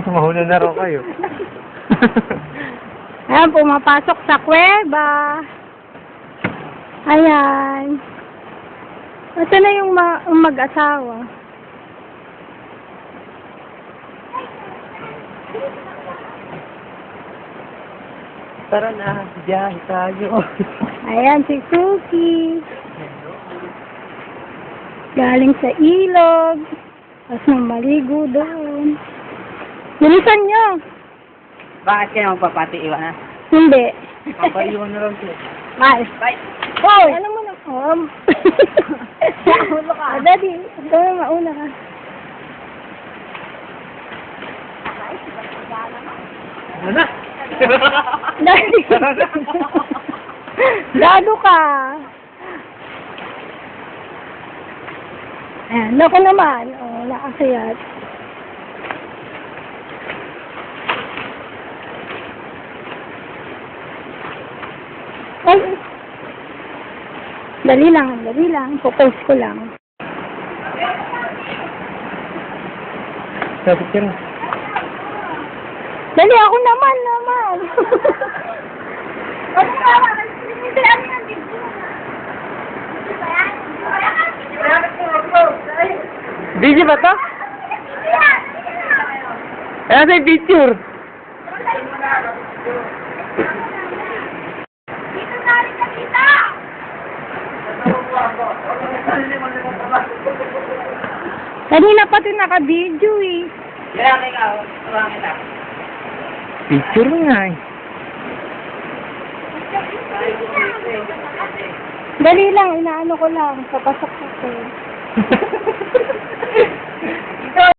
Mahuna na raw kayo. Ayan, pumapasok sa kuweba. Ayan. Ito na yung mag-asawa. Tara na, biyahe tayo. Ayan, si Suki. Galing sa ilog. Tapos nang maligo doon. Bilisan nyo. Bakit kayo magpapatiiwan na? Hindi. Papaiwan na lang siya. Bye. Bye! Hoy! Alam mo na. Mauna ka. Daddy, ikaw na mauna ka. Ano na? Daddy. Dado ka. Ayan, ako naman. O, nakasayat. Ay, dali lang. Focus ko lang. Sa picture. Dali, ako naman. Ano nga, Busy ba to? Ayan sa picture. Kanina pati naka-video eh. Kaya ikaw, turuan kita. Picture nga eh. Dali lang, inaano ko lang. Papasok ko.